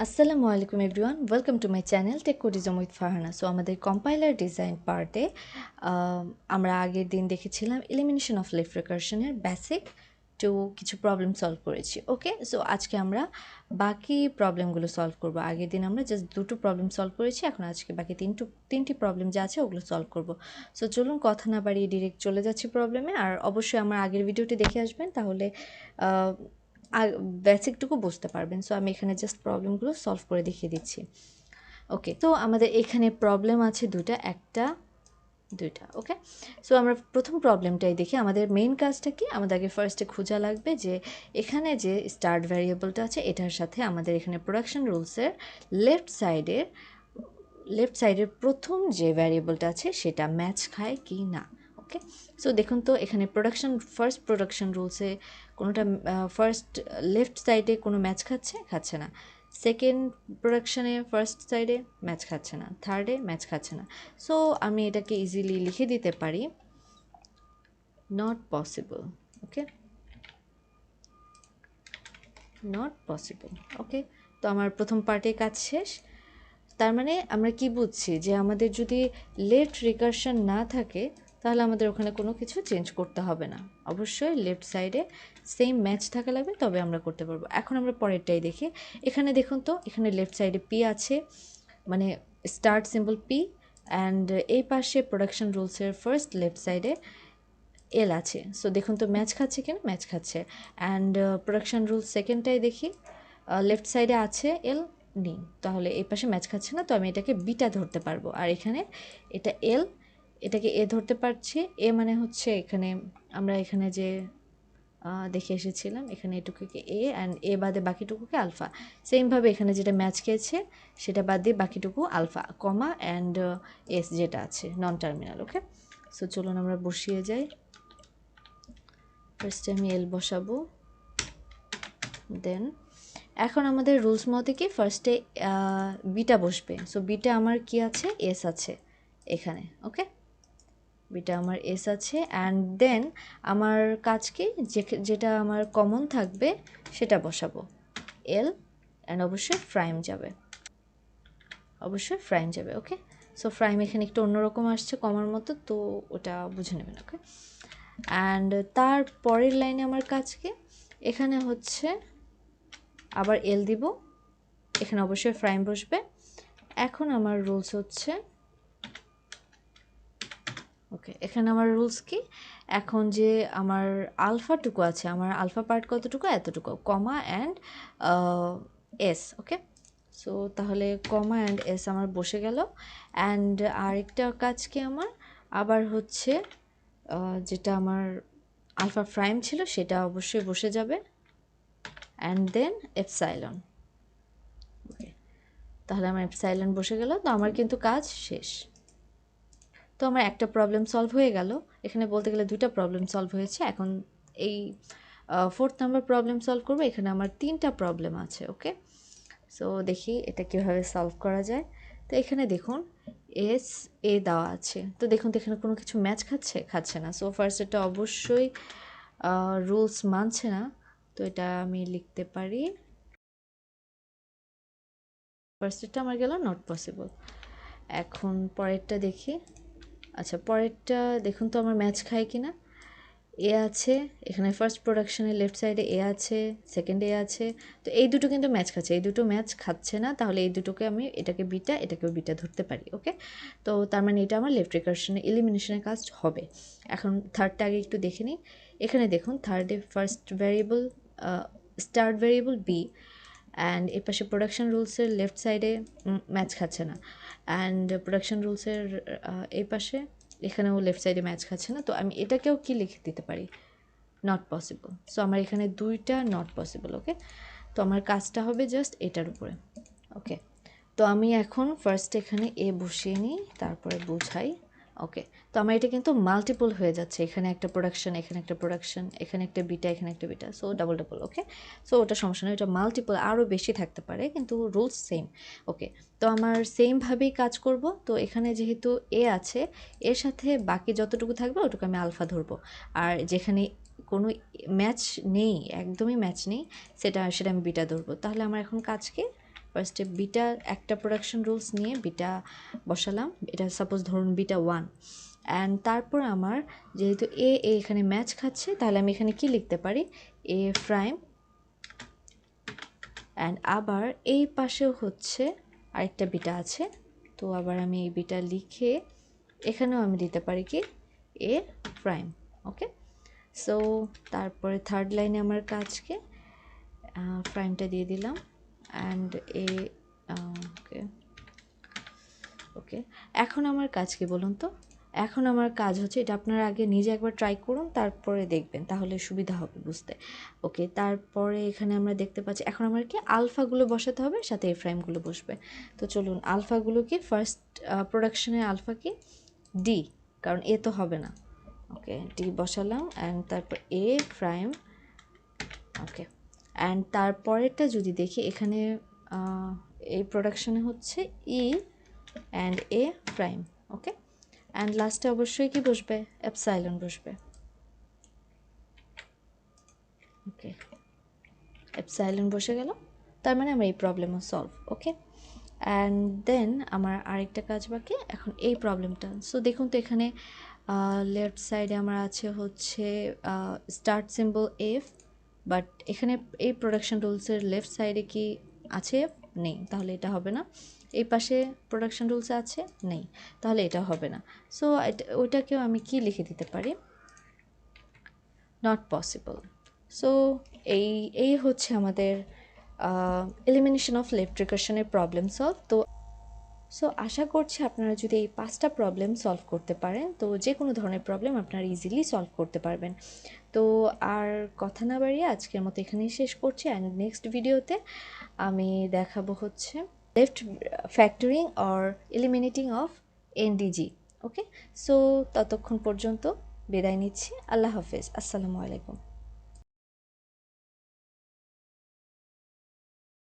আসসালামু আলাইকুম everyone, welcome to my channel Tech Codism with Farhana. So আমাদের কম্পাইলার ডিজাইন পার্টে আমরা আগের দিন দেখেছিলাম এলিমিনেশন অফ লেফট রিকারশনের বেসিক টু কিছু প্রবলেম সলভ করেছি। ওকে, সো আজকে আমরা বাকি প্রবলেমগুলো সলভ করব। আগের দিন আমরা জাস্ট দুটো প্রবলেম সলভ করেছি, এখন আজকে বাকি তিনটি প্রবলেম যা আছে ওগুলো সলভ করব। সো চলুন কথা না বাড়িয়ে ডিরেক্ট চলে যাচ্ছি প্রবলেমে। আর অবশ্যই আমার আগের ভিডিওটি দেখে আসবেন, তাহলে আর বেসিকটুকু বুঝতে পারবেন। সো আমি এখানে জাস্ট প্রবলেমগুলো সলভ করে দেখিয়ে দিচ্ছি। ওকে, তো আমাদের এখানে প্রবলেম আছে দুইটা। ওকে, সো আমরা প্রথম প্রবলেমটাই দেখি। আমাদের মেইন কাজটা কি, আমাদের আগে ফার্স্টে খোঁজা লাগবে যে এখানে যে স্টার্ট ভ্যারিয়েবলটা আছে এটার সাথে আমাদের এখানে প্রোডাকশন রুলসের লেফট সাইডের প্রথম যে ভ্যারিয়েবলটা আছে সেটা ম্যাচ খায় কি না। ওকে, সো দেখুন তো এখানে ফার্স্ট প্রোডাকশন রুলসে কোনোটা ফার্স্ট লেফট সাইডে কোনো ম্যাচ খাচ্ছে না। সেকেন্ড প্রোডাকশনে ফার্স্ট সাইডে ম্যাচ খাচ্ছে না, থার্ডে ম্যাচ খাচ্ছে না। সো আমি এটাকে ইজিলি লিখে দিতে পারি not possible. Okay, not possible. Okay, তো আমার প্রথম পার্টে কাজ শেষ। তার মানে আমরা কি বুঝছি যে আমাদের যদি লেফট রিকারশন না থাকে তাহলে আমাদের ওখানে কোনো কিছু চেঞ্জ করতে হবে না। অবশ্যই লেফট সাইডে সেম ম্যাচ থাকা লাগবে, তবে আমরা করতে পারবো। এখন আমরা পরেরটাই দেখি। এখানে দেখুন তো, এখানে লেফট সাইডে পি আছে, মানে স্টার্ট সিম্বল পি, অ্যান্ড এই পাশে প্রোডাকশন রুলসের ফার্স্ট লেফট সাইডে এল আছে। সো দেখুন তো ম্যাচ খাচ্ছে কিনা, ম্যাচ খাচ্ছে। অ্যান্ড প্রোডাকশন রুল সেকেন্ডটাই দেখি, লেফট সাইডে আছে এল, নেই, তাহলে এই পাশে ম্যাচ খাচ্ছে না, তো আমি এটাকে বিটা ধরতে পারবো। আর এখানে এটা এল, এটাকে এ ধরতে পারছি। এ মানে হচ্ছে এখানে আমরা এখানে যে দেখে এসেছিলাম, এখানে এটুকুকে এ অ্যান্ড এ বাদে বাকিটুকুকে আলফা। সেমভাবে এখানে যেটা ম্যাচ খেয়েছে সেটা বাদ দিয়ে বাকিটুকু আলফা, কমা অ্যান্ড এস যেটা আছে নন টার্মিনাল। ওকে, সো চলুন আমরা বসিয়ে যাই। ফার্স্টে আমি এল বসাবো, দেন এখন আমাদের রুলস মতে কি ফার্স্টে বিটা বসবে। সো বিটা আমার কি আছে, এস আছে এখানে। ওকে, বিটা আমার এস আছে, অ্যান্ড দেন আমার কাজ কি, যেটা আমার কমন থাকবে সেটা বসাবো, এল, অ্যান্ড অবশ্যই ফ্রাইম যাবে। ওকে, সো ফ্রাইম এখানে একটু অন্যরকম আসছে কমার মতো, তো ওটা বুঝে নেবেন। ওকে, অ্যান্ড তার পরের লাইনে আমার কাজ কি, এখানে হচ্ছে আবার এল দিব, এখানে অবশ্যই ফ্রাইম বসবে। এখন আমার রুলস হচ্ছে, ওকে, এখানে আমার রুলস কি, এখন যে আমার আলফাটুকু আছে, আমার আলফা পার্ট কতটুকু, এতটুকু, comma and S. Okay, so তাহলে কমা অ্যান্ড এস আমার বসে গেল। অ্যান্ড আরেকটা কাজ কি আমার, আবার হচ্ছে যেটা আমার আলফা প্রাইম ছিল সেটা অবশ্যই বসে যাবে, অ্যান্ড দেন এপসাইলন। ওকে, তাহলে আমার এপসাইলন বসে গেল, তো আমার কিন্তু কাজ শেষ। তো আমার একটা প্রবলেম সলভ হয়ে গেল। এখানে বলতে গেলে দুইটা প্রবলেম সলভ হয়েছে। এখন এই ফোর্থ নাম্বার প্রবলেম সলভ করবো। এখানে আমার তিনটা প্রবলেম আছে। ওকে, সো দেখি এটা কীভাবে সলভ করা যায়। তো এখানে দেখুন এস এ দেওয়া আছে, তো দেখুন তো এখানে কোনো কিছু ম্যাচ খাচ্ছে না। সো ফার্স্ট এটা অবশ্যই রুলস মানছে না, তো এটা আমি লিখতে পারি, ফার্স্ট এটা আমার গেল নট পসিবল। এখন পরেরটা দেখি। আচ্ছা, পরেরটা দেখুন তো আমার ম্যাচ খায় কিনা। এ আছে এখানে ফার্স্ট প্রোডাকশনের লেফট সাইডে, এ আছে সেকেন্ড, এ আছে, তো এই দুটো কিন্তু ম্যাচ খাচ্ছে, এই দুটো ম্যাচ খাচ্ছে না, তাহলে এই দুটোকে আমি এটাকে বিটা এটাকেও বিটা ধরতে পারি। ওকে, তো তার মানে এটা আমার লেফট রিকারশনে এলিমিনেশনের কাজ হবে। এখন থার্ডটা আগে একটু দেখে নিই। এখানে দেখুন থার্ডে first variable start variable B, and এর পাশে প্রোডাকশন রুলসের লেফট সাইডে ম্যাচ খাচ্ছে না, অ্যান্ড প্রোডাকশন রুলসের এই পাশে এখানেও লেফট সাইডে ম্যাচ খাচ্ছে না, তো আমি এটাকেও কি লিখে দিতে পারি, নট পসিবল। সো আমার এখানে দুইটা নট পসিবল। ওকে, তো আমার কাজটা হবে জাস্ট এটার উপরে। ওকে, তো আমি এখন ফার্স্ট এখানে এ বসিয়ে নিই, তারপরে বুঝাই। ওকে, তো আমার এটা কিন্তু মাল্টিপল হয়ে যাচ্ছে, এখানে একটা প্রোডাকশন, এখানে একটা প্রোডাকশন, এখানে একটা বিটা, এখানে একটা বিটা, সো ডাবল। ওকে, সো ওটা সমস্যা নয়, এটা মাল্টিপল আরও বেশি থাকতে পারে, কিন্তু রুলস সেম। ওকে, তো আমার সেমভাবেই কাজ করব। তো এখানে যেহেতু এ আছে, এর সাথে বাকি যতটুকু থাকবে ওটুকু আমি আলফা ধরবো, আর যেখানে কোনো ম্যাচ নেই, একদমই ম্যাচ নেই, সেটা আমি বিটা ধরবো। তাহলে আমার এখন কাজ কি, ফার্স্টে বিটা একটা প্রোডাকশন রুলস নিয়ে বিটা বসালাম, এটা সাপোজ ধরুন বিটা 1, অ্যান্ড তারপর আমার যেহেতু এ এখানে ম্যাচ খাচ্ছে, তাহলে আমি এখানে কি লিখতে পারি, এ প্রাইম, অ্যান্ড আবার এই পাশেও হচ্ছে আরেকটা বিটা আছে, তো আবার আমি এই বিটা লিখে এখানেও আমি দিতে পারি কি এ প্রাইম। ওকে, সো তারপরে থার্ড লাইনে আমার কাজকে প্রাইমটা দিয়ে দিলাম, অ্যান্ড এ ওকে ওকে এখন আমার কাজ কি বলুন তো, এখন আমার কাজ হচ্ছে, এটা আপনারা আগে নিজে একবার ট্রাই করুন, তারপরে দেখবেন, তাহলে সুবিধা হবে বুঝতে। ওকে, তারপরে এখানে আমরা দেখতে পাচ্ছি এখন আমার কি আলফাগুলো বসাতে হবে, সাথে এ প্রাইমগুলো বসবে। তো চলুন আলফাগুলোকে ফার্স্ট প্রোডাকশনের আলফা কি ডি, কারণ এ তো হবে না। ওকে, ডি বসালাম, অ্যান্ড তারপর এ প্রাইম। ওকে, অ্যান্ড তারপরেরটা যদি দেখি এখানে এই প্রোডাকশনে হচ্ছে E and a prime. Okay, and লাস্টে অবশ্যই কি বসবে, এপসাইলন বসবে। ওকে, এপসাইলন বসে গেল, তার মানে আমার এই প্রবলেমও সলভ। ওকে, অ্যান্ড দেন আমার আরেকটা কাজ বাকি এখন এই প্রবলেমটা। সো দেখুন তো এখানে লেফট সাইডে আমার আছে হচ্ছে স্টার্ট সিম্বল এফ, বাট এখানে এই প্রোডাকশন রুলসের লেফট সাইডে কি আছে এফ, নেই, তাহলে এটা হবে না। এই পাশে প্রোডাকশন রুলস আছে, নেই, তাহলে এটা হবে না। সো ওইটাকেও আমি কি লিখে দিতে পারি, নট পসিবল। সো এই হচ্ছে আমাদের এলিমিনেশন অফ লেফট রিকার্শনের প্রবলেম সলভ। তো আশা করছি আপনারা যদি এই 5টা প্রবলেম সলভ করতে পারেন, তো যে কোনো ধরনের প্রবলেম আপনারা ইজিলি সলভ করতে পারবেন। তো আর কথা না বাড়িয়ে আজকের মতো এখানেই শেষ করছি, অ্যান্ড নেক্সট ভিডিওতে আমি দেখাবো হচ্ছে left factoring or eliminating of NDG. Okay, so ততক্ষণ পর্যন্ত বিদায় নিচ্ছি, আল্লাহ হাফেজ, আসসালামু আলাইকুম।